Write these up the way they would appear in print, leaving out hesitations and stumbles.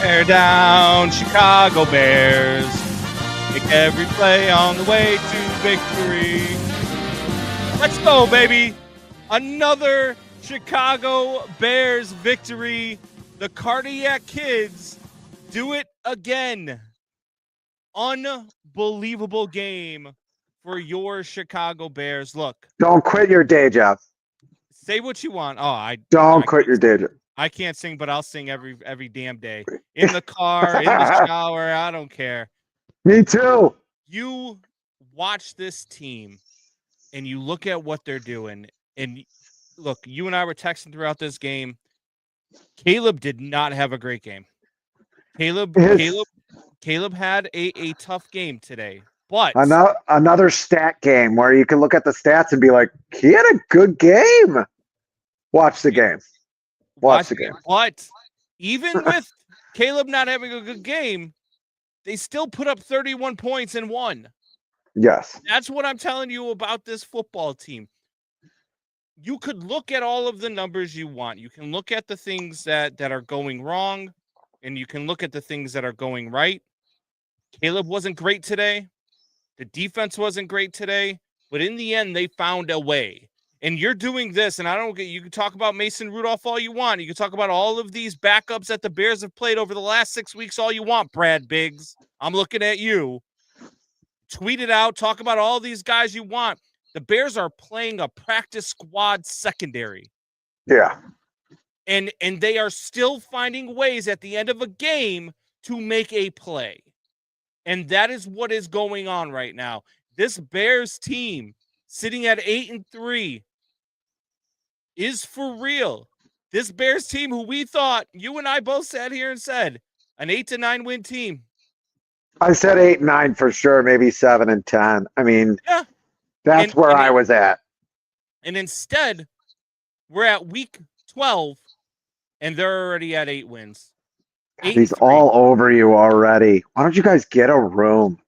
Bear down, Chicago Bears. Make every play on the way to victory. Let's go, baby. Another Chicago Bears victory. The Cardiac Kids do it again. Unbelievable game for your Chicago Bears. Look. Don't quit your day job. Say what you want. Don't quit your day job. I can't sing, but I'll sing every damn day. In the car, in the shower, I don't care. Me too. You watch this team and you look at what they're doing. And look, you and I were texting throughout this game. Caleb did not have a great game. Caleb had a tough game today. But another stat game where you can look at the stats and be like, he had a good game. Watch the game. Watch the game. But even with Caleb not having a good game, they still put up 31 points and won. Yes. That's what I'm telling you about this football team. You could look at all of the numbers you want. You can look at the things that are going wrong, and you can look at the things that are going right. Caleb wasn't great today. The defense wasn't great today. But in the end, they found a way. And you're doing this, and you can talk about Mason Rudolph all you want. You can talk about all of these backups that the Bears have played over the last 6 weeks all you want, Brad Biggs. I'm looking at you. Tweet it out. Talk about all these guys you want. The Bears are playing a practice squad secondary. Yeah. And they are still finding ways at the end of a game to make a play. And that is what is going on right now. This Bears team sitting at 8-3 is for real. This Bears team, who we thought, you and I both sat here and said, an 8-9 win team. I said 8-9 for sure, maybe 7-10. I mean, yeah. That's where I was at. And instead, we're at week 12, and they're already at 8 wins. He's all over you already. Why don't you guys get a room?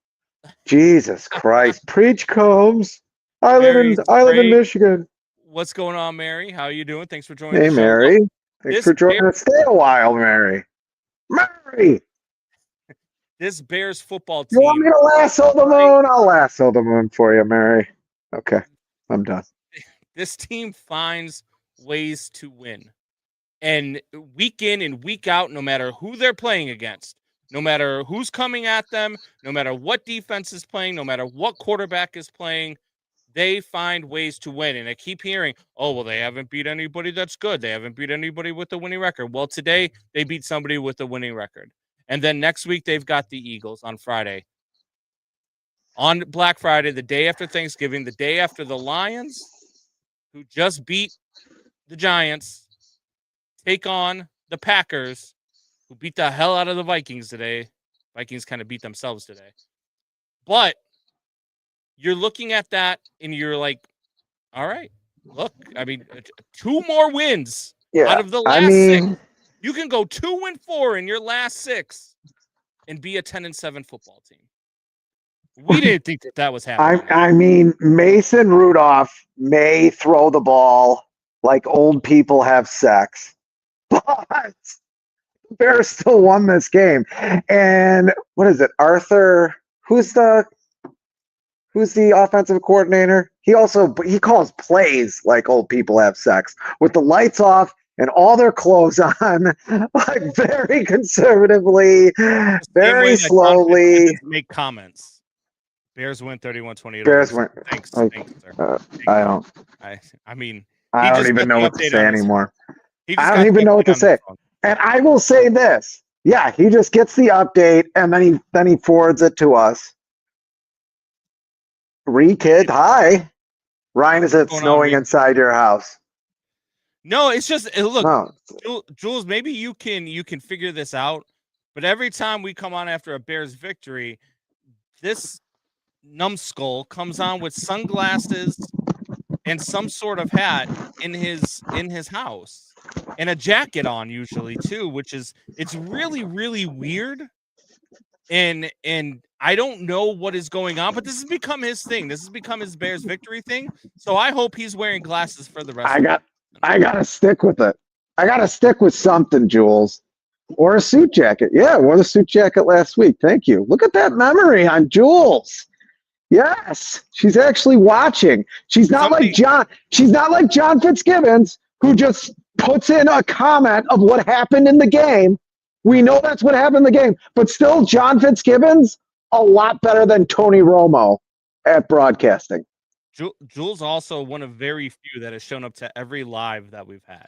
Jesus Christ. Preach, Combs. I live in Michigan. What's going on, Mary? How are you doing? Thanks for joining. Hey, Mary. Thanks for joining us. Stay a while, Mary. Mary. This Bears football team. You want me to lasso the moon? I'll lasso the moon for you, Mary. Okay, I'm done. This team finds ways to win. And week in and week out, no matter who they're playing against, no matter who's coming at them, no matter what defense is playing, no matter what quarterback is playing, they find ways to win. And I keep hearing, oh, well, they haven't beat anybody that's good. They haven't beat anybody with a winning record. Well, today they beat somebody with a winning record. And then next week they've got the Eagles on Friday. On Black Friday, the day after Thanksgiving, the day after the Lions, who just beat the Giants, take on the Packers, who beat the hell out of the Vikings today. Vikings kind of beat themselves today. But you're looking at that and you're like, all right, look, I mean, 2 more wins out of the last 6. You can go 2-4 in your last 6 and be a 10-7 football team. We didn't think that was happening. I mean, Mason Rudolph may throw the ball like old people have sex, but the Bears still won this game. And what is it, Arthur? Who's the offensive coordinator? He calls plays like old people have sex, with the lights off and all their clothes on, like very conservatively, very slowly. Make comments. Bears win 31-28. Bears win. Thanks, sir. I don't. I mean, I don't even know what to say anymore. I don't even know what to say. And I will say this: yeah, he just gets the update and then he forwards it to us. Kid, hi. Ryan, is it snowing inside your house? No, it's just look, no. Jules. Maybe you can figure this out. But every time we come on after a Bears victory, this numbskull comes on with sunglasses and some sort of hat in his house, and a jacket on usually too, which is it's really, really weird. And I don't know what is going on, but this has become his thing. This has become his Bears victory thing. So I hope he's wearing glasses for the rest. I gotta stick with it. I gotta stick with something, Jules. Or a suit jacket. Yeah, wore the suit jacket last week. Thank you. Look at that memory on Jules. Yes, she's actually watching. She's not like John. She's not like John Fitzgibbons, who just puts in a comment of what happened in the game. We know that's what happened in the game, but still, John Fitzgibbons a lot better than Tony Romo at broadcasting. Jules also one of very few that has shown up to every live that we've had.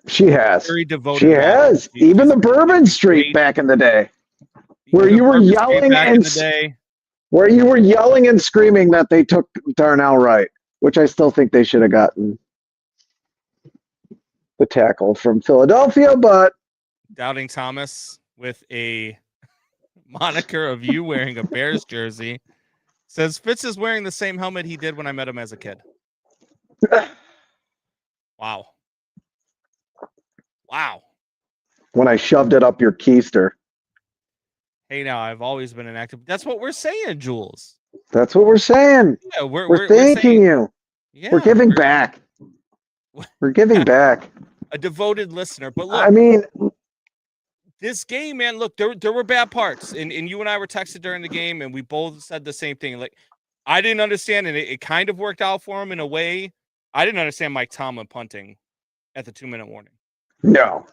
She has. Very devoted. She has. Even the Bourbon Street back in the day, where you were yelling where you were yelling and screaming that they took Darnell Wright, which I still think they should have gotten the tackle from Philadelphia, but Doubting Thomas with a moniker of you wearing a Bears jersey says Fitz is wearing the same helmet he did when I met him as a kid. Wow. When I shoved it up your keister. Hey, now I've always been an active. That's what we're saying, Jules. That's what we're saying. Yeah, we're thanking you. Yeah, we're giving back. We're giving back. A devoted listener. But look, I mean, this game, man, look, there were bad parts. And you and I were texted during the game, and we both said the same thing. Like, I didn't understand, and it kind of worked out for him in a way. I didn't understand Mike Tomlin punting at the 2-minute warning. No.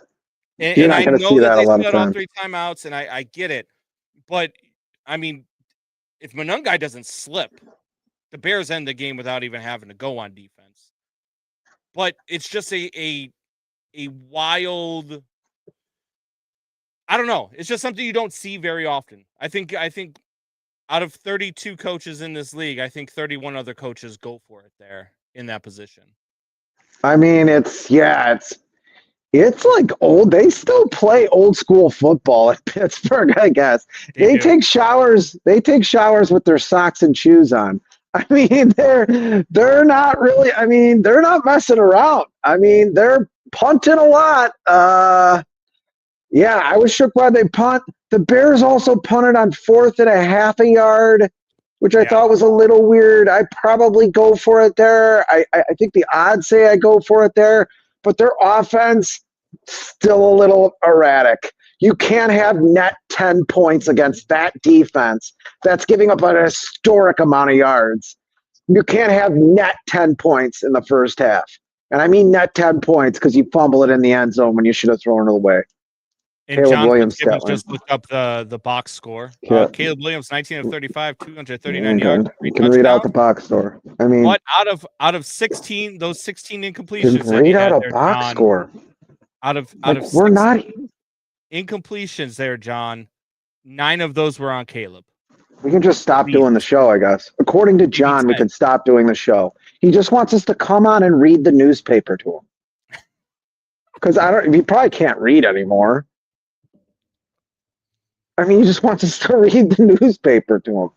And I know that they spent all 3 timeouts, and I get it. But, I mean, if Monungai doesn't slip, the Bears end the game without even having to go on defense. But it's just a wild, I don't know. It's just something you don't see very often. I think out of 32 coaches in this league, I think 31 other coaches go for it there in that position. I mean, it's like old. They still play old school football at Pittsburgh, I guess. They take showers with their socks and shoes on. I mean, they're not really. I mean, they're not messing around. I mean, they're punting a lot. Yeah, I was shook by they punt. The Bears also punted on 4th and a half a yard, which I thought was a little weird. I probably go for it there. I think the odds say I go for it there. But their offense, still a little erratic. You can't have net 10 points against that defense that's giving up an historic amount of yards. You can't have net 10 points in the first half. And I mean net 10 points because you fumble it in the end zone when you should have thrown it away. And Caleb John Williams just looked up the box score. Yeah. Caleb Williams, 19 of 35, 239 yards. You can read out the box score. I mean, what out of 16, those 16 incompletions? Read out a box score. Out of we're not incompletions there, John. 9 of those were on Caleb. We can just stop doing the show, I guess. According to John, we can stop doing the show. He just wants us to come on and read the newspaper to him. Because he probably can't read anymore. I mean, he just wants us to read the newspaper to him.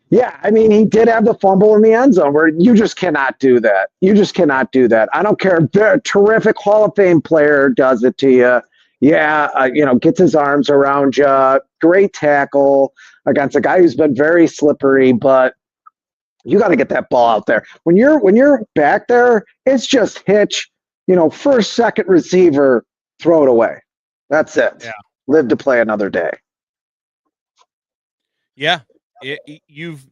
Yeah, I mean, he did have the fumble in the end zone where you just cannot do that. You just cannot do that. I don't care. A terrific Hall of Fame player does it to you. Yeah, gets his arms around you. Great tackle against a guy who's been very slippery, but you got to get that ball out there. When you're back there, it's just hitch, first, second receiver, throw it away. That's it. Yeah. Live to play another day. Yeah, you've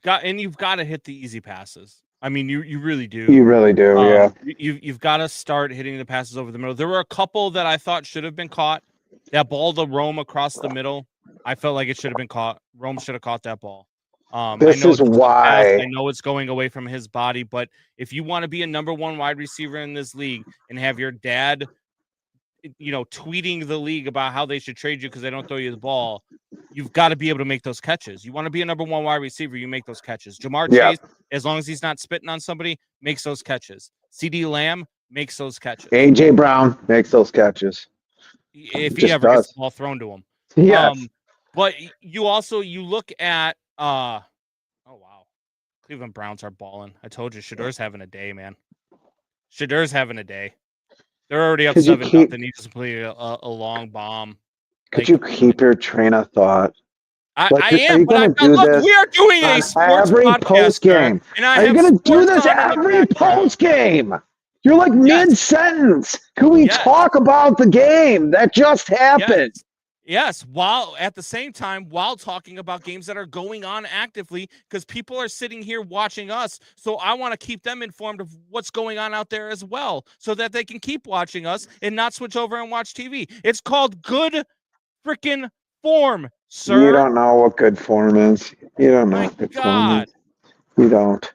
got to hit the easy passes. I mean, you really do. You really do, yeah. You've got to start hitting the passes over the middle. There were a couple that I thought should have been caught. That ball to Rome across the middle, I felt like it should have been caught. Rome should have caught that ball. This is why. I know it's going away from his body, but if you want to be a number 1 wide receiver in this league and have your dad, tweeting the league about how they should trade you because they don't throw you the ball, you've got to be able to make those catches. You want to be a number 1 wide receiver, you make those catches. Jamar Chase, as long as he's not spitting on somebody, makes those catches. CeeDee Lamb makes those catches. A.J. Brown makes those catches. If he ever gets the ball thrown to him. Yes. But you look at oh wow. Cleveland Browns are balling. I told you Shadur's having a day, man. Shadur's having a day. They're already up 7-0. He just played a long bomb. Could you keep your train of thought? I am, but look, we are doing a sports every podcast post game. And I are you going to do this every post game? You're like Yes. mid-sentence. Can we Yes. talk about the game that just happened? Yes, while at the same time, while talking about games that are going on actively, because people are sitting here watching us. So I want to keep them informed of what's going on out there as well, so that they can keep watching us and not switch over and watch TV. It's called good freaking form, sir. You don't know what good form is. You don't know what good form is. You don't.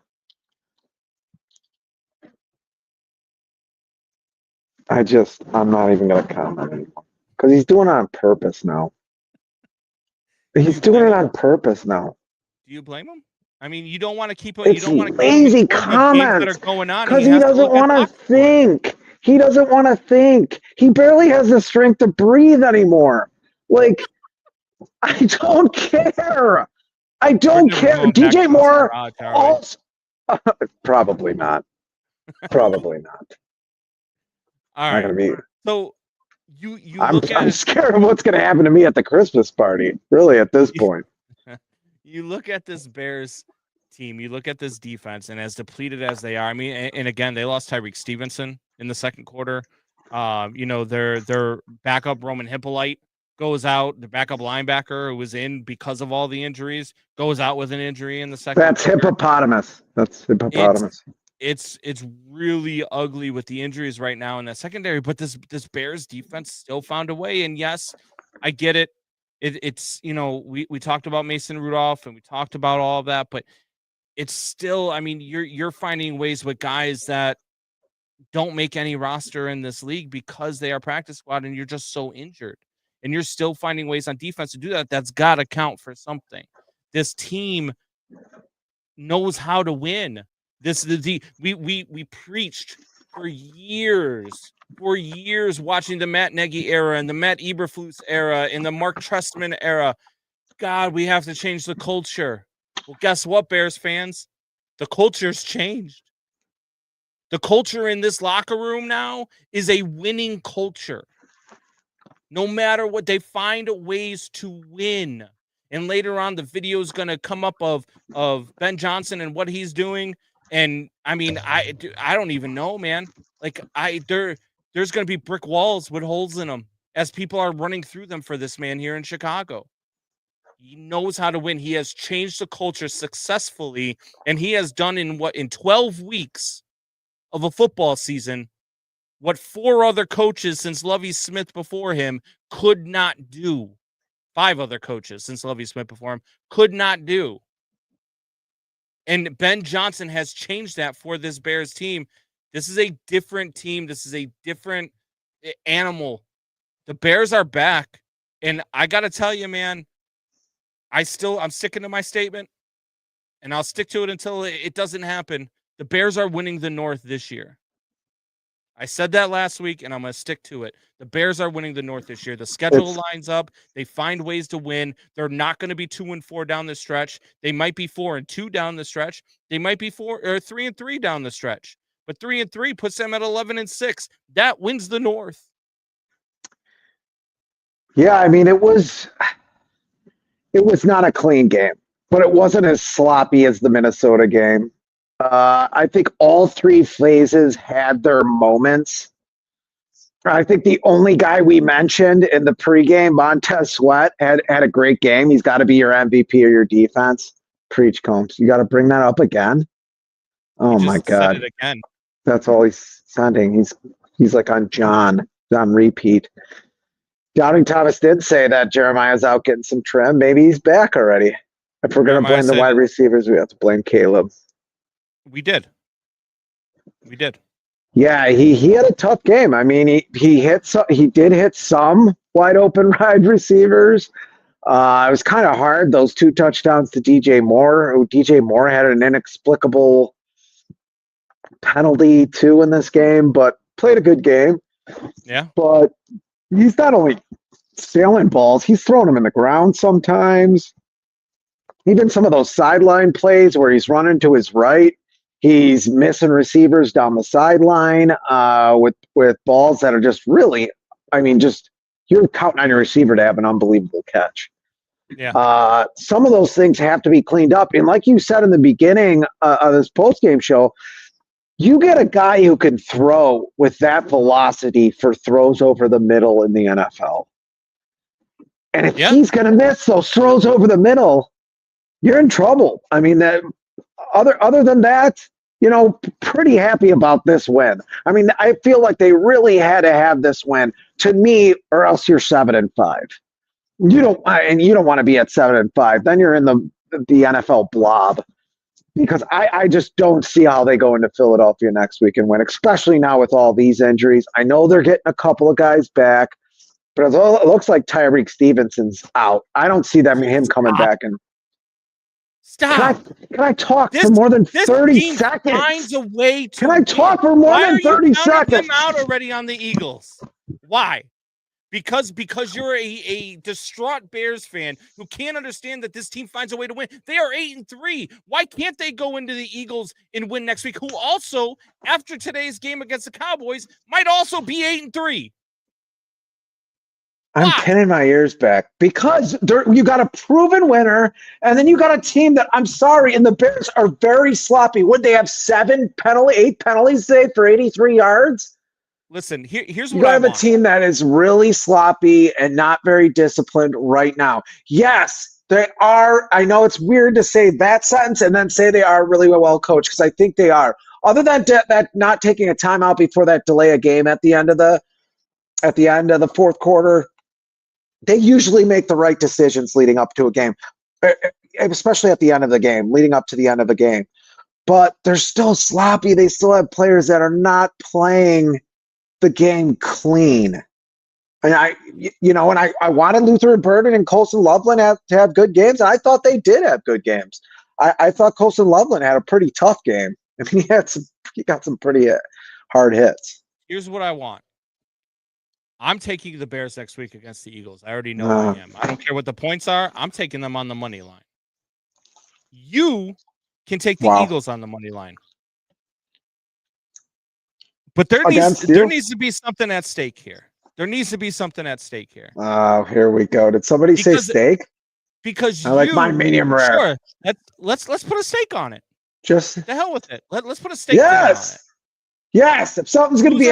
I'm not even going to comment anymore. Because he's doing it on purpose now. He's doing it on purpose now. Do you blame him? I mean, you don't want to keep. It's you don't want to lazy keep games that are comments going on because he doesn't want to think. He doesn't want to think. He barely has the strength to breathe anymore. Like, I don't care. I don't care. DJ Moore. Also, probably not. Probably not. All right. Not gonna be. So you I'm scared of what's gonna happen to me at the Christmas party. Really, at this point. You look at this Bears team, you look at this defense, and as depleted as they are, I mean, and again, they lost Tyreek Stevenson in the second quarter. Their backup Roman Hippolyte goes out. The backup linebacker who was in because of all the injuries goes out with an injury in the second. That's quarter. Hippopotamus. That's hippopotamus. It's really ugly with the injuries right now in that secondary, but this Bears defense still found a way. And yes, I get it. It's we talked about Mason Rudolph and we talked about all of that, but it's still, I mean, you're finding ways with guys that don't make any roster in this league because they are practice squad and you're just so injured. And you're still finding ways on defense to do that. That's got to count for something. This team knows how to win. We preached for years watching the Matt Nagy era and the Matt Eberflus era and the Mark Trestman era. God, we have to change the culture. Well, guess what, Bears fans? The culture's changed. The culture in this locker room now is a winning culture. No matter what, they find ways to win. And later on, the video is going to come up of Ben Johnson and what he's doing. And I mean, I don't even know, man. Like there's going to be brick walls with holes in them as people are running through them for this man here in Chicago. He knows how to win. He has changed the culture successfully, and he has done in 12 weeks of a football season what 4 other coaches since Lovie Smith before him could not do. 5 other coaches since Lovie Smith before him could not do. And Ben Johnson has changed that for this Bears team. This is a different team. This is a different animal. The Bears are back. And I got to tell you, man, I'm sticking to my statement, and I'll stick to it until it doesn't happen. The Bears are winning the North this year. I said that last week, and I'm going to stick to it. The Bears are winning the North this year. The schedule lines up. They find ways to win. They're not going to be 2-4 down the stretch. They might be 4-2 down the stretch. They might be 3-3 down the stretch. But 3-3 puts them at 11-6. That wins the North. Yeah, I mean, it was not a clean game, but it wasn't as sloppy as the Minnesota game. I think all 3 phases had their moments. I think the only guy we mentioned in the pregame, Montez Sweat, had a great game. He's got to be your MVP or your defense. Preach, Combs. You got to bring that up again. Oh my God! Said it again. That's all he's sending. He's like on repeat. Doubting Thomas did say that Jeremiah's out getting some trim. Maybe he's back already. If we're going to blame the wide receivers, we have to blame Caleb. We did. Yeah, he had a tough game. I mean, he did hit some wide open wide receivers. It was kind of hard. Those 2 touchdowns to DJ Moore. DJ Moore had an inexplicable penalty too in this game, but played a good game. Yeah. But he's not only sailing balls, he's throwing them in the ground sometimes. Even some of those sideline plays where he's running to his right, he's missing receivers down the sideline with balls that are just really, I mean, just you're counting on your receiver to have an unbelievable catch. Yeah. Some of those things have to be cleaned up. And like you said in the beginning of this postgame show, You get a guy who can throw with that velocity for throws over the middle in the NFL. And if he's going to miss those throws over the middle, you're in trouble. I mean, that other than that, pretty happy about this win. I mean, I feel like they really had to have this win to me, or else you're 7-5. You don't want to be at 7-5. Then you're in the NFL blob. Because I just don't see how they go into Philadelphia next week and win, especially now with all these injuries. I know they're getting a couple of guys back, but it looks like Tyreek Stevenson's out. I don't see him coming back. And stop. Can I talk for more than 30 seconds? Finds a way to Can I talk for more than 30 seconds? Why are you counting them out already on the Eagles? Why? Because you're a distraught Bears fan who can't understand that this team finds a way to win. They are 8-3. Why can't they go into the Eagles and win next week? Who also, after today's game against the Cowboys, might also be 8-3. I'm pinning my ears back because you got a proven winner, and then you got a team that, I'm sorry, and the Bears are very sloppy. Would they have 8 penalties today for 83 yards? Listen, here's what I want. You have a team that is really sloppy and not very disciplined right now. Yes, they are. I know it's weird to say that sentence and then say they are really well coached, because I think they are. Other than that, not taking a timeout before that delay a game at the end of the fourth quarter, they usually make the right decisions leading up to a game, especially at the end of the game, leading up to the end of a game. But they're still sloppy. They still have players that are not playing the game clean. And I wanted Luther Burden and Colson Loveland to have good games. And I thought they did have good games. I thought Colson Loveland had a pretty tough game. I mean, he got some pretty hard hits. Here's what I want. I'm taking the Bears next week against the Eagles. I already know I am. I don't care what the points are. I'm taking them on the money line. You can take the Eagles on the money line. But there needs to be something at stake here. There needs to be something at stake here. Oh, here we go. Did somebody say steak? Because I like mine medium rare. Sure. Let's put a steak on it. Just the hell with it. Let's put a steak on it. Yes. If something's going to be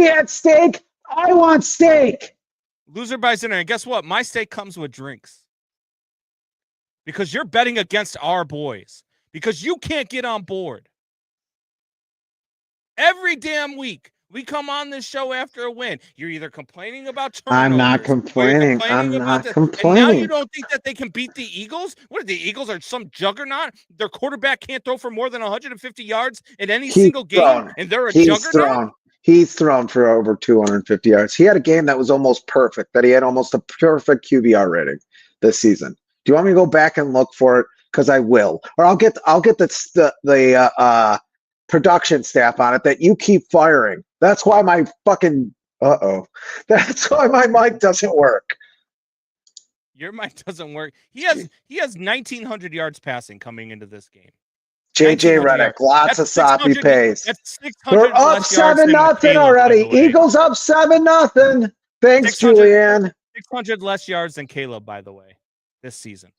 at stake, I want steak. Loser buys dinner. And guess what? My steak comes with drinks. Because you're betting against our boys. Because you can't get on board. Every damn week, we come on this show after a win. You're either complaining about turnovers. I'm not complaining. I'm not complaining. And now you don't think that they can beat the Eagles? What, the Eagles are some juggernaut? Their quarterback can't throw for more than 150 yards in any single game, and they're a juggernaut? He's thrown for over 250 yards. He had a game that was almost perfect, that he had almost a perfect QBR rating this season. Do you want me to go back and look for it? Because I will. Or I'll get the production staff on it that you keep firing. That's why my fucking that's why my mic doesn't work. Your mic doesn't work. He has 1,900 yards passing coming into this game. JJ Redick, lots of sloppy pace. They're up 7-0 already. Eagles up 7-0. Thanks, Julianne. 600 less yards than Caleb, by the way, this season.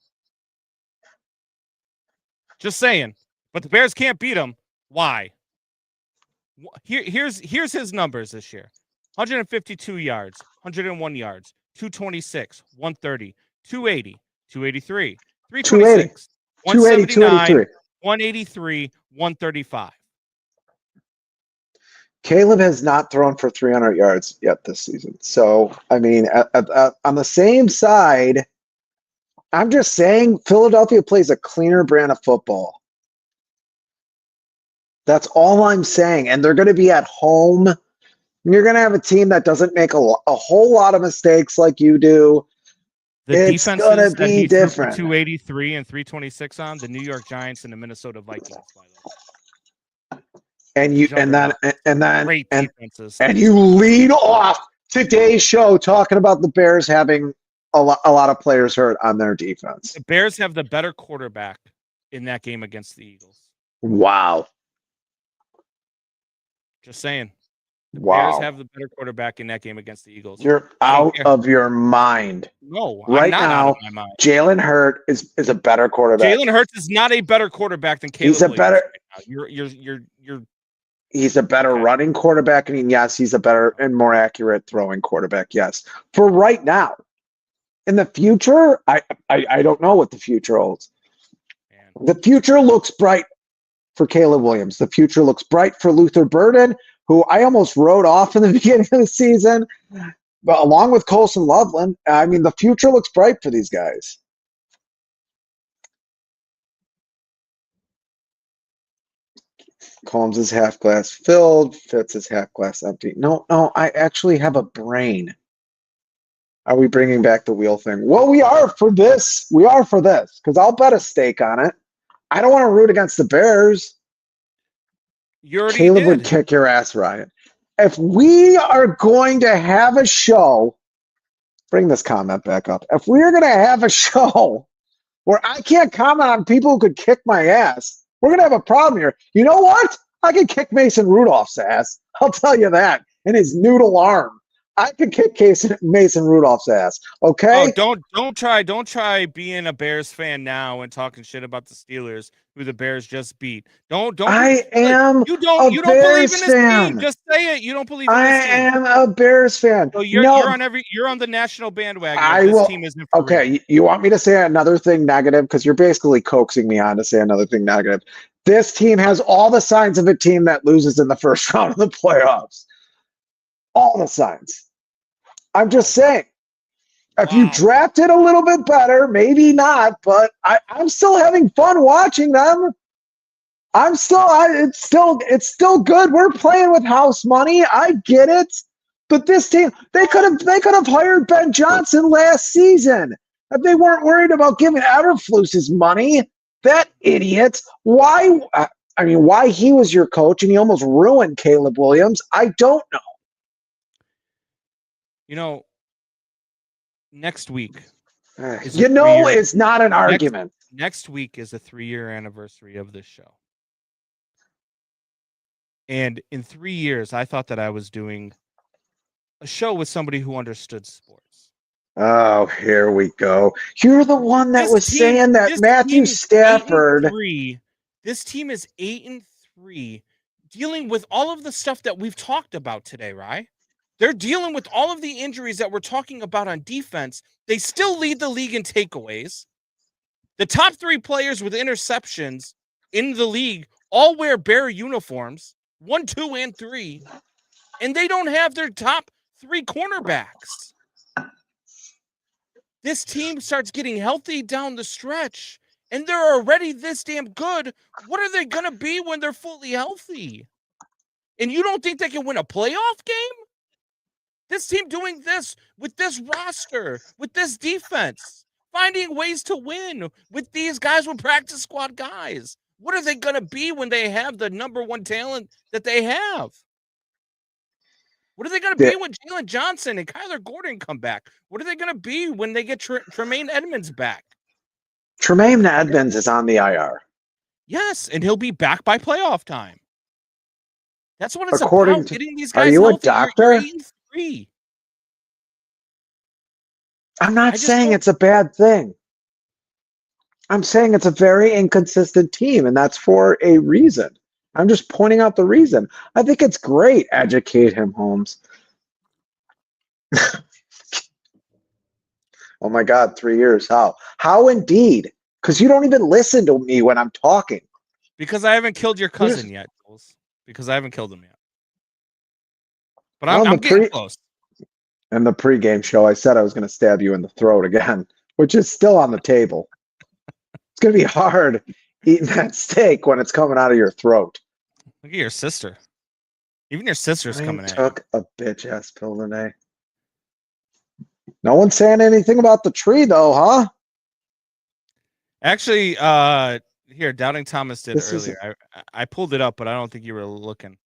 Just saying. But the Bears can't beat him. Why? Here's his numbers this year. 152 yards, 101 yards, 226, 130, 280, 283, 326, 179, 183, 135. Caleb has not thrown for 300 yards yet this season. So, I mean, on the same side, I'm just saying Philadelphia plays a cleaner brand of football. That's all I'm saying. And they're going to be at home. You're going to have a team that doesn't make a whole lot of mistakes like you do. It's going to be different. 283 and 326 on the New York Giants and the Minnesota Vikings, by the way. And you lead off today's show talking about the Bears having a lot of players hurt on their defense. The Bears have the better quarterback in that game against the Eagles. Wow. Just saying. The Bears have the better quarterback in that game against the Eagles. You're out of your mind. No, right now, Jalen Hurts is a better quarterback. Jalen Hurts is not a better quarterback than Caleb. You're He's a better okay. running quarterback, and yes, he's a better and more accurate throwing quarterback. Yes, for right now. In the future, I don't know what the future holds. Man. The future looks bright for Caleb Williams. The future looks bright for Luther Burden, who I almost wrote off in the beginning of the season, but along with Colson Loveland. I mean, the future looks bright for these guys. Combs is half glass filled. Fitz is half glass empty. No, I actually have a brain. Are we bringing back the wheel thing? Well, we are for this. We are for this because I'll bet a stake on it. I don't want to root against the Bears. You already Caleb did. would kick your ass, Ryan. If we are going to have a show, bring this comment back up. If we're going to have a show where I can't comment on people who could kick my ass, we're going to have a problem here. You know what? I could kick Mason Rudolph's ass. I'll tell you that. And his noodle arm. I could kick Mason Rudolph's ass. Okay? Oh, don't try being a Bears fan now and talking shit about the Steelers, who the Bears just beat. Don't. I am you a don't believe Bears in this team. fan. Just say it. You don't believe in I this team. am a Bears fan. So you're on the national bandwagon. I this will. Team isn't for Okay, real. you want me to say another thing negative because you're basically coaxing me on to say another thing negative. This team has all the signs of a team that loses in the first round of the playoffs. All the signs. I'm just saying. If you draft it a little bit better, maybe not, but I'm still having fun watching them. It's still good. We're playing with house money. I get it. But this team, they could have hired Ben Johnson last season if they weren't worried about giving Eberflus his money. That idiot. Why he was your coach and he almost ruined Caleb Williams, I don't know. You know, next week. It's not an argument. Next week is a 3-year anniversary of this show. And in 3 years, I thought that I was doing a show with somebody who understood sports. Oh, here we go. You're the one that was saying that Matthew Stafford. This team is 8-3, dealing with all of the stuff that we've talked about today, right? They're dealing with all of the injuries that we're talking about on defense. They still lead the league in takeaways. The top 3 players with interceptions in the league all wear Bear uniforms, 1, 2, and 3, and they don't have their top 3 cornerbacks. This team starts getting healthy down the stretch, and they're already this damn good. What are they going to be when they're fully healthy? And you don't think they can win a playoff game? This team doing this with this roster, with this defense, finding ways to win with these guys with practice squad guys. What are they going to be when they have the number 1 talent that they have? What are they going to be when Jalen Johnson and Kyler Gordon come back? What are they going to be when they get Tremaine Edmonds back? Tremaine Edmonds is on the IR. Yes, and he'll be back by playoff time. That's what it's about, getting these guys healthy. Are you a doctor? You're 8-3. I'm not saying it's a bad thing. I'm saying it's a very inconsistent team, and that's for a reason. I'm just pointing out the reason. I think it's great. Educate him, Holmes. Oh my God, 3 years. How? How indeed? Because you don't even listen to me when I'm talking. Because I haven't killed your cousin yet, Jules. Because I haven't killed him yet. But I'm getting close. In the pregame show, I said I was going to stab you in the throat again, which is still on the table. It's going to be hard eating that steak when it's coming out of your throat. Look at your sister. Even your sister's coming at you. I took a bitch-ass pill today. No one's saying anything about the tree, though, huh? Actually, here, Doubting Thomas did earlier. I pulled it up, but I don't think you were looking.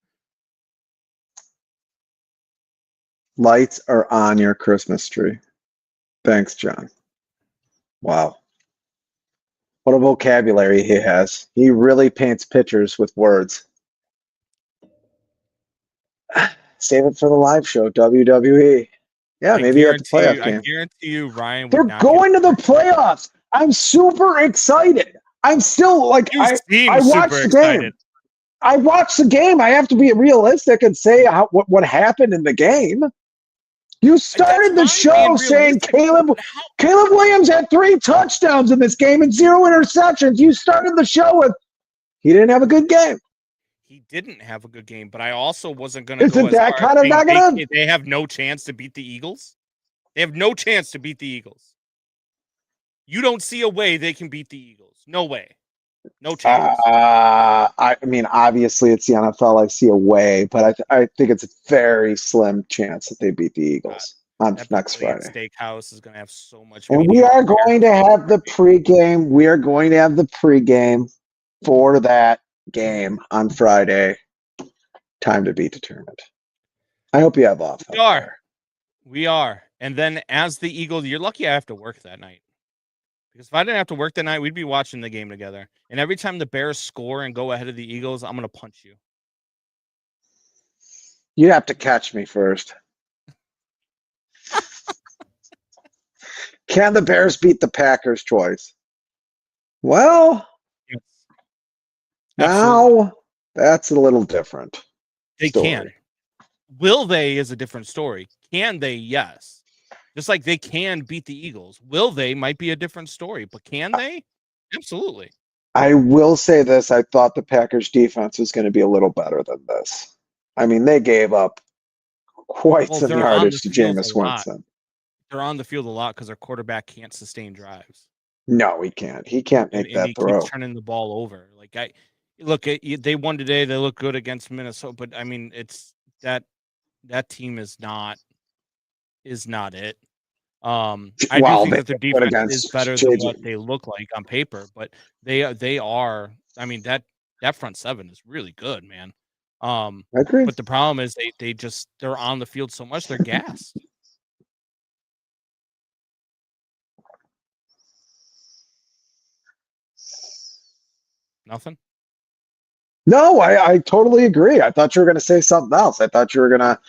Lights are on your Christmas tree. Thanks, John. Wow. What a vocabulary he has. He really paints pictures with words. Save it for the live show, WWE. Yeah, maybe at the playoff game. I guarantee you, Ryan would They're not going to the playoffs. I'm super excited. I'm still like, I watched the game. I watched the game. I have to be realistic and say what happened in the game. You started the show saying Caleb Williams had 3 touchdowns in this game and 0 interceptions. You started the show with he didn't have a good game. He didn't have a good game, but I also wasn't going to go Isn't as that far kind as of saying negative? they have no chance to beat the Eagles. They have no chance to beat the Eagles. You don't see a way they can beat the Eagles. No way. No chance. I mean, obviously it's the NFL. I see a way, but I think it's a very slim chance that they beat the Eagles on That next Brazilian Friday. steakhouse is going to have so much. And we are going to have the pregame. We are going to have the pregame for that game on Friday. Time to be determined. I hope you have off. We are. And then as the Eagles, you're lucky I have to work that night. Because if I didn't have to work that night, we'd be watching the game together. And every time the Bears score and go ahead of the Eagles, I'm going to punch you. You have to catch me first. Can the Bears beat the Packers twice? Well, yes. Now that's a little different. They story. can. Will they is a different story. Can they? Yes. Just like they can beat the Eagles. Will they might be a different story, but can they? Absolutely. I will say this. I thought the Packers defense was going to be a little better than this. I mean, they gave up quite some yardage to Jameis Winston. They're on the field a lot because their quarterback can't sustain drives. No, he can't. He can't make that throw. He keeps turning the ball over. Like they won today. They look good against Minnesota, but I mean, it's that team is not it. I do think that their defense is better than what they look like on paper, but they are. I mean, that front seven is really good, man. I agree. But the problem is they're on the field so much they're gassed. Nothing. No, I totally agree. I thought you were going to say something else. I thought you were going to.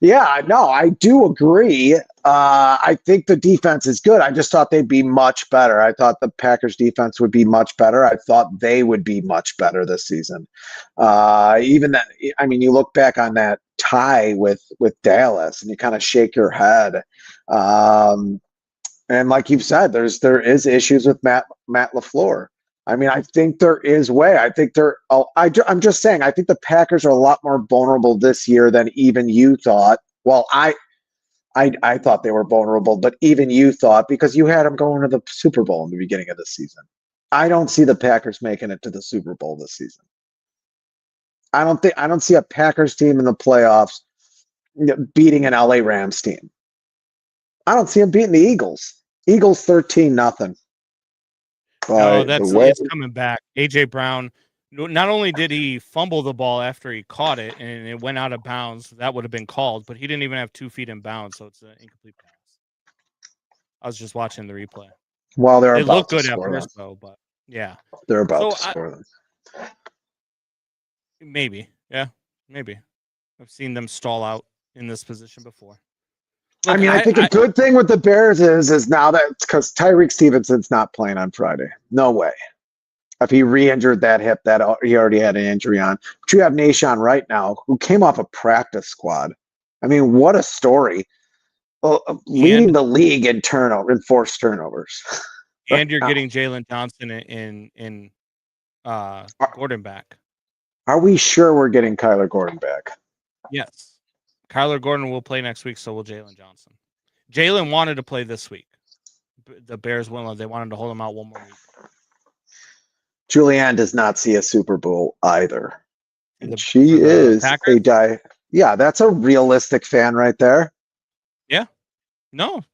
Yeah, no, I do agree. I think the defense is good. I just thought they'd be much better. I thought the Packers defense would be much better. I thought they would be much better this season. Even that, I mean, you look back on that tie with Dallas and you kind of shake your head. And like you've said, there is issues with Matt LaFleur. I mean, I think there is way. I think I'm just saying. I think the Packers are a lot more vulnerable this year than even you thought. Well, I thought they were vulnerable, but even you thought because you had them going to the Super Bowl in the beginning of the season. I don't see the Packers making it to the Super Bowl this season. I don't see a Packers team in the playoffs beating an LA Rams team. I don't see them beating the Eagles. Eagles 13-0. No, it's coming back. AJ Brown, not only did he fumble the ball after he caught it and it went out of bounds, that would have been called, but he didn't even have 2 feet in bounds, so it's an incomplete pass. I was just watching the replay. Well, they look good at first, though, but yeah, they're about to score them. Maybe, yeah, maybe. I've seen them stall out in this position before. Look, I mean, I think a good thing with the Bears is now that because Tyreek Stevenson's not playing on Friday. No way. If he re-injured that hip, that he already had an injury on. But you have Nahshon right now, who came off a practice squad. I mean, what a story! Leading the league in forced turnovers. And you're getting Jalen Johnson in Gordon back. Are we sure we're getting Kyler Gordon back? Yes. Kyler Gordon will play next week, so will Jalen Johnson. Jalen wanted to play this week. The Bears won. They wanted to hold him out one more week. Julianne does not see a Super Bowl either. And she is a guy. Yeah, that's a realistic fan right there. Yeah. No.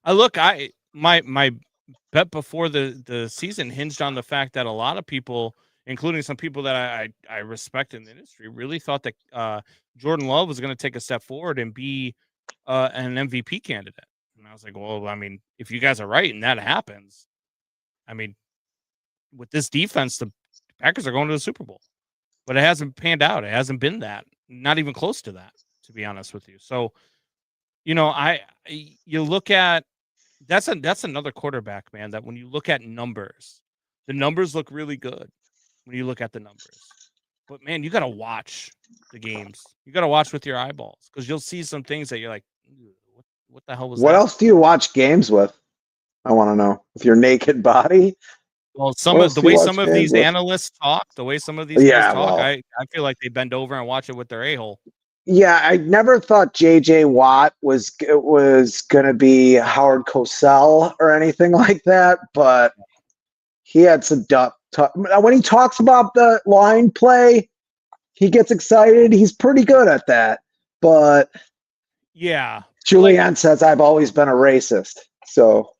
My bet before the season hinged on the fact that a lot of people, including some people that I respect in the industry, really thought that Jordan Love was going to take a step forward and be an MVP candidate. And I was like, well, I mean, if you guys are right and that happens, I mean, with this defense, the Packers are going to the Super Bowl. But it hasn't panned out. It hasn't been that. Not even close to that, to be honest with you. So, you look at that's another quarterback, man, that when you look at numbers, the numbers look really good when you look at the numbers. But man, you got to watch the games. You got to watch with your eyeballs because you'll see some things that you're like, what the hell was What that? else do you watch games with? I want to know. With your naked body? Well, What else the do you way watch some of games these with? analysts talk, the way some of these guys Yeah, talk, well, I feel like they bend over and watch it with their a-hole. yeah, I never thought J.J. Watt was going to be Howard Cosell or anything like that, but he had some when he talks about the line play, he gets excited. He's pretty good at that. But Yeah, like Julianne says I've always been a racist, so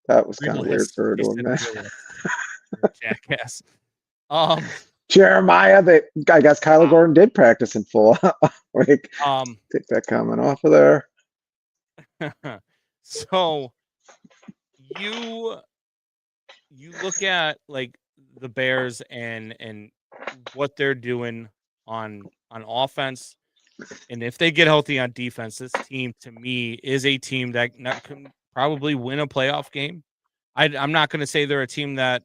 that was kind of weird realist. for her She to said admit. realist. You're a jackass. Um, Jeremiah, that I guess Kyler Gordon did practice in full. Like, take that comment off of there. So you look at like the Bears and what they're doing on offense, and if they get healthy on defense, this team to me is a team that can probably win a playoff game. I'm not going to say they're a team that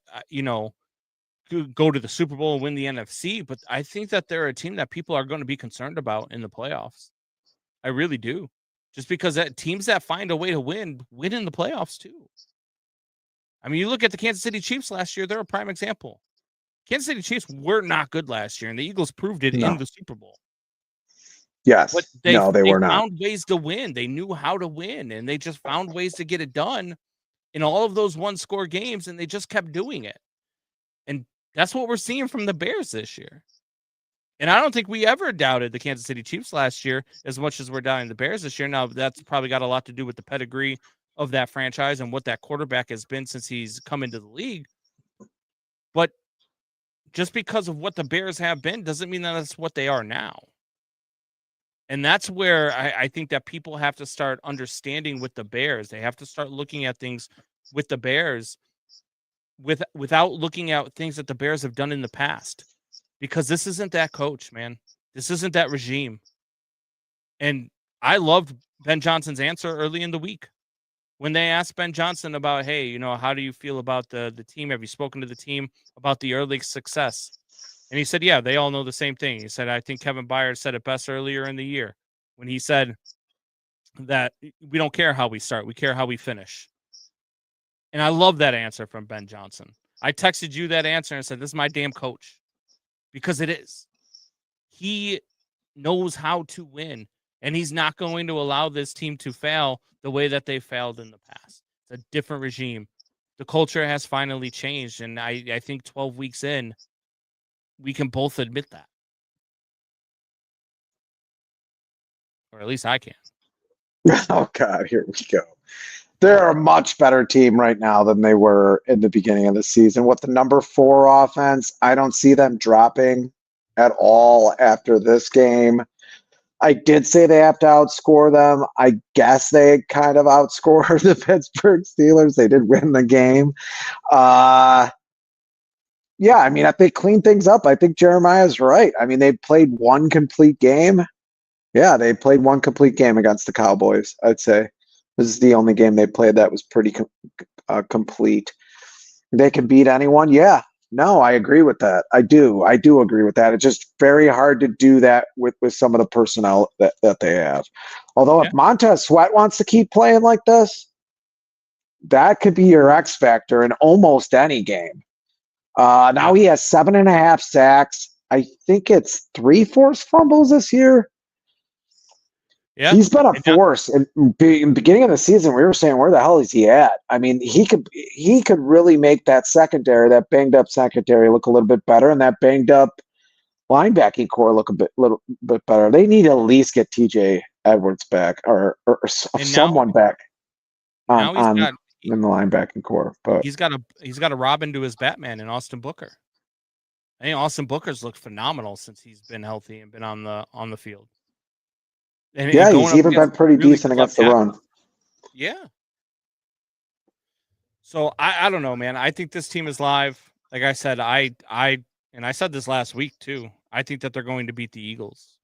could go to the Super Bowl and win the NFC, but I think that they're a team that people are going to be concerned about in the playoffs. I really do. Just because teams that find a way to win in the playoffs too. I mean, you look at the Kansas City Chiefs last year, they're a prime example. Kansas City Chiefs were not good last year, and the Eagles proved it in the Super Bowl. But Yes. they were not. found ways to win. They knew how to win, and they just found ways to get it done in all of those one-score games, and they just kept doing it. And that's what we're seeing from the Bears this year. And I don't think we ever doubted the Kansas City Chiefs last year as much as we're doubting the Bears this year. Now, that's probably got a lot to do with the pedigree of that franchise and what that quarterback has been since he's come into the league. But just because of what the Bears have been doesn't mean that that's what they are now. And that's where I think that people have to start understanding with the Bears. They have to start looking at things with the Bears without looking at things that the Bears have done in the past. Because this isn't that coach, man. This isn't that regime. And I loved Ben Johnson's answer early in the week when they asked Ben Johnson about, hey, how do you feel about the team? Have you spoken to the team about the early success? And he said, yeah, they all know the same thing. He said, I think Kevin Byard said it best earlier in the year when he said that we don't care how we start. We care how we finish. And I love that answer from Ben Johnson. I texted you that answer and said, this is my damn coach, because it is. He knows how to win, and he's not going to allow this team to fail the way that they failed in the past. It's a different regime. The culture has finally changed, and I think 12 weeks in, we can both admit that. Or at least I can. Oh, God, here we go. They're a much better team right now than they were in the beginning of the season. With the number 4 offense, I don't see them dropping at all after this game. I did say they have to outscore them. I guess they kind of outscored the Pittsburgh Steelers. They did win the game. Yeah, I mean, if they clean things up, I think Jeremiah's right. I mean, they played one complete game. Yeah, they played one complete game against the Cowboys, I'd say. This is the only game they played that was pretty complete. They can beat anyone. Yeah, no, I agree with that. I do agree with that. It's just very hard to do that with some of the personnel that they have. Although if Montez Sweat wants to keep playing like this, that could be your X factor in almost any game. Now he has 7.5 sacks. I think it's 3 forced fumbles this year. Yeah, he's been a force. In the beginning of the season, we were saying, where the hell is he at? I mean, he could really make that secondary, that banged up secondary, look a little bit better, and that banged up linebacking core look a little bit better. They need to at least get TJ Edwards back or someone back on in the linebacking core. But he's got a Robin to his Batman in Austin Booker. I think Austin Booker's looked phenomenal since he's been healthy and been on the field. And yeah, he's even been pretty decent against the run. Yeah. So I don't know, man. I think this team is live. Like I said, I said this last week too. I think that they're going to beat the Eagles.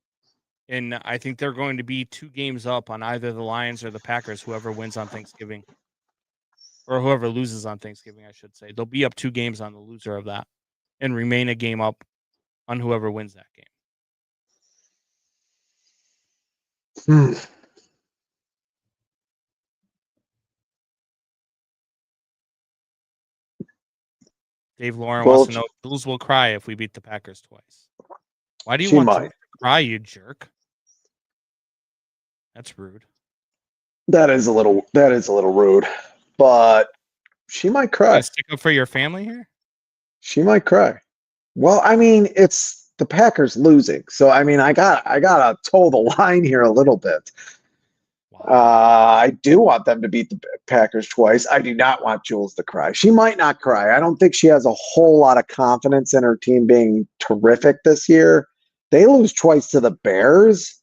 And I think they're going to be 2 games up on either the Lions or the Packers, whoever wins on Thanksgiving. Or whoever loses on Thanksgiving, I should say. They'll be up 2 games on the loser of that and remain a game up on whoever wins that game. Dave Lauren wants to know if Jules will cry if we beat the Packers twice. Why do you want Jules to cry, you jerk? That's rude. That is a little rude, but she might cry. You stick up for your family here? She might cry. Well, I mean, it's the Packers losing, so I mean, I gotta toe the line here a little bit. Wow. I do want them to beat the Packers twice. I do not want Jules to cry. She might not cry. I don't think she has a whole lot of confidence in her team being terrific this year. They lose twice to the Bears.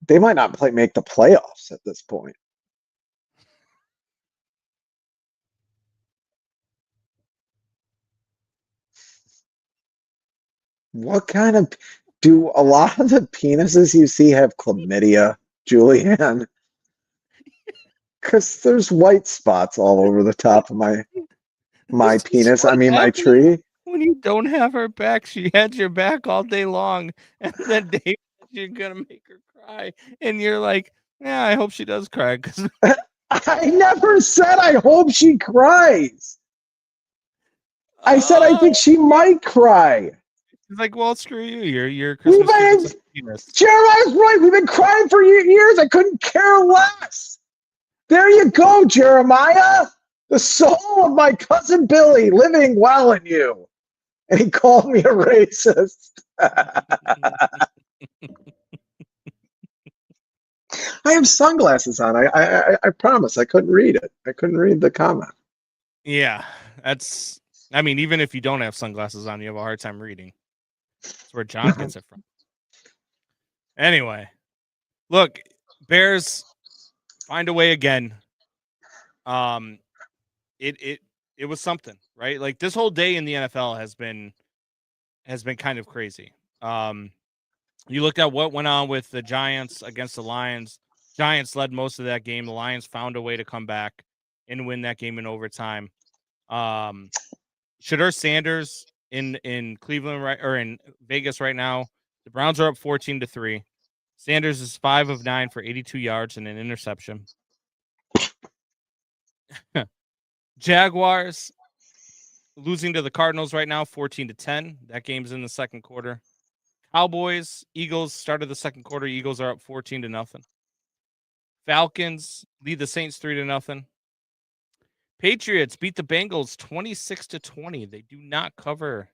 They might not make the playoffs at this point. What kind of do a lot of the penises you see have chlamydia, Julianne? Because there's white spots all over the top of my penis. I mean, my tree. When you don't have her back, she has your back all day long, and then Dave, you're gonna make her cry, and you're like, "Yeah, I hope she does cry." Because I never said I hope she cries. I said I think she might cry. He's like, well, screw you. You're Christmas penis. Jeremiah's right. We've been crying for years. I couldn't care less. There you go, Jeremiah. The soul of my cousin Billy living well in you. And he called me a racist. I have sunglasses on. I promise I couldn't read it. I couldn't read the comment. Yeah, I mean, even if you don't have sunglasses on, you have a hard time reading. That's where John gets it from. Anyway, look, Bears find a way again. It was something, right? Like this whole day in the NFL has been kind of crazy. You looked at what went on with the Giants against the Lions. Giants led most of that game. The Lions found a way to come back and win that game in overtime. Shedeur Sanders in Cleveland or in Vegas right now. The Browns are up 14-3. Sanders is 5 of 9 for 82 yards and an interception. Jaguars losing to the Cardinals right now, 14-10. That game's in the second quarter. Cowboys, Eagles started the second quarter. Eagles are up 14-0. Falcons lead the Saints 3-0. Patriots beat the Bengals 26-20. They do not cover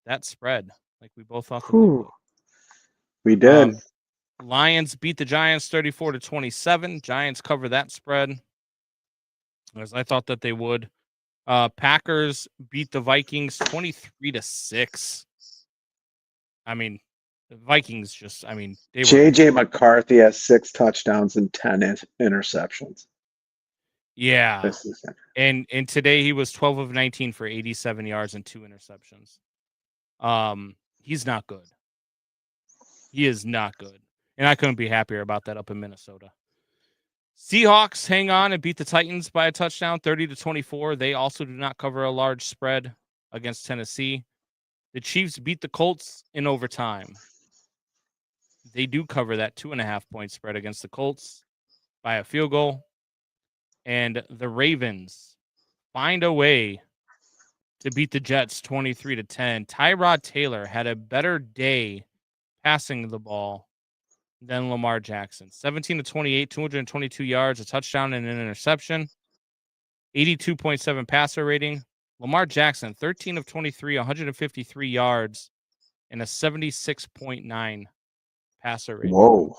that spread like we both thought they would. We did. Lions beat the Giants 34-27. Giants cover that spread, as I thought that they would. Packers beat the Vikings 23-6. I mean, the Vikings JJ McCarthy has 6 touchdowns and 10 interceptions. Yeah. And today he was 12 of 19 for 87 yards and 2 interceptions. He's not good. He is not good. And I couldn't be happier about that up in Minnesota. Seahawks hang on and beat the Titans by a touchdown, 30-24. They also do not cover a large spread against Tennessee. The Chiefs beat the Colts in overtime. They do cover that 2.5-point spread against the Colts by a field goal. And the Ravens find a way to beat the Jets 23-10. Tyrod Taylor had a better day passing the ball than Lamar Jackson. 17-28, 222 yards, a touchdown, and an interception. 82.7 passer rating. Lamar Jackson, 13 of 23, 153 yards, and a 76.9 passer rating. Whoa.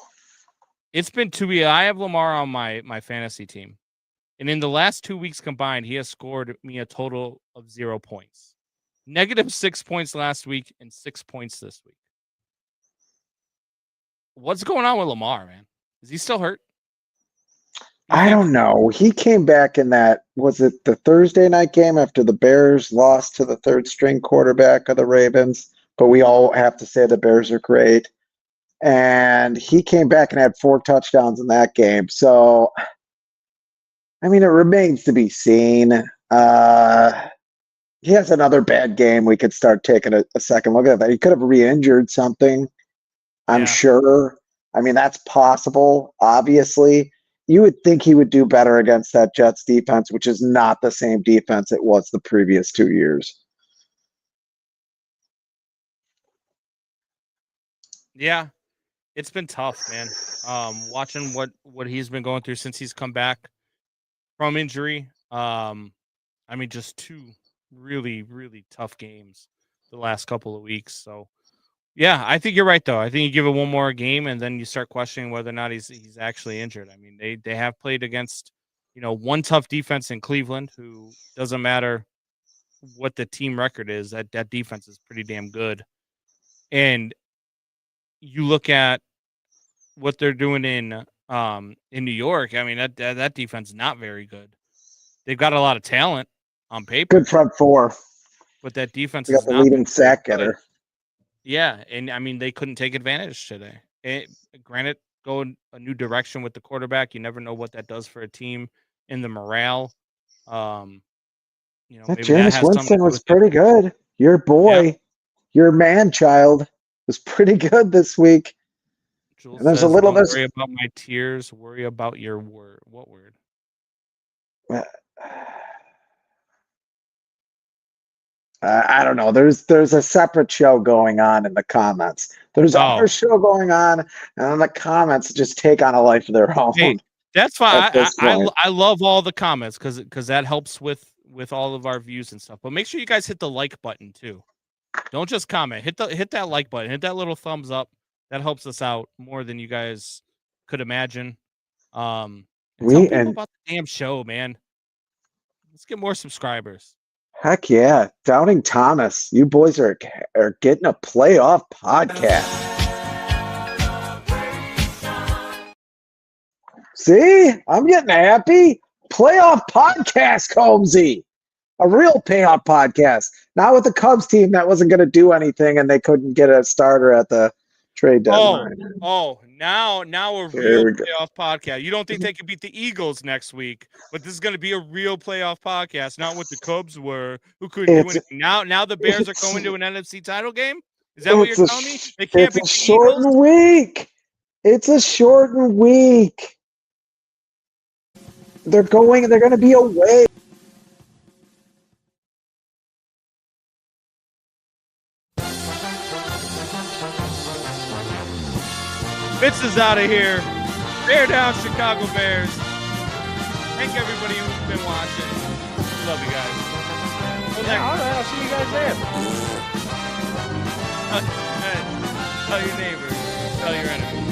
It's been 2 weeks. I have Lamar on my fantasy team. And in the last 2 weeks combined, he has scored me a total of 0 points. -6 points last week and 6 points this week. What's going on with Lamar, man? Is he still hurt? I don't know. He came back in that, was it the Thursday night game after the Bears lost to the third string quarterback of the Ravens? But we all have to say the Bears are great. And he came back and had 4 touchdowns in that game. So, I mean, it remains to be seen. he has another bad game, we could start taking a second look at that. He could have re-injured something, I'm Yeah. sure. I mean, that's possible, obviously. You would think he would do better against that Jets defense, which is not the same defense it was the previous 2 years. Yeah. It's been tough, man. Watching what he's been going through since he's come back from injury. I mean, just 2 really, really tough games the last couple of weeks. So, yeah, I think you're right, though. I think you give it one more game, and then you start questioning whether or not he's actually injured. I mean, they have played against, one tough defense in Cleveland, who doesn't matter what the team record is. That defense is pretty damn good. And you look at what they're doing in New York. I mean, that defense is not very good. They've got a lot of talent on paper, Good front four. but that defense We got has the not been leading very sack good. getter. Yeah, and I mean they couldn't take advantage today. Granted, going a new direction with the quarterback, you never know what that does for a team in the morale. That Maybe that Jameis has something Winston to do was with it. pretty good. Your Yeah, boy, your man child, was pretty good this week. Jules And there's a says, little "Don't there's worry about my tears. Worry about your word." What word? I don't know. There's a separate show going on in the comments. There's Oh, our show going on, and then the comments just take on a life of their own hey, that's at fine. this point. I love all the comments because that helps with all of our views and stuff. But make sure you guys hit the like button too. Don't just comment. Hit that like button. Hit that little thumbs up. That helps us out more than you guys could imagine. And tell people And about the damn show, man. Let's get more subscribers. heck yeah, Doubting Thomas, you boys are getting a playoff podcast. See, I'm getting happy. Playoff podcast, Combsy. A real payoff podcast. Not with the Cubs team that wasn't going to do anything and they couldn't get a starter at the trade deadline. Now a Here real we go. playoff podcast. You don't think they could beat the Eagles next week, but this is going to be a real playoff podcast, not what the Cubs were, who couldn't do anything. Now the Bears are going to an NFC title game? Is that what you're telling me? They can't beat the shortened Eagles? week. It's a shortened week. They're going to be away. Fitz is out of here. Bear down, Chicago Bears. Thank everybody who's been watching. Love you guys. I'll see you guys there. Tell your neighbors. Tell your enemies.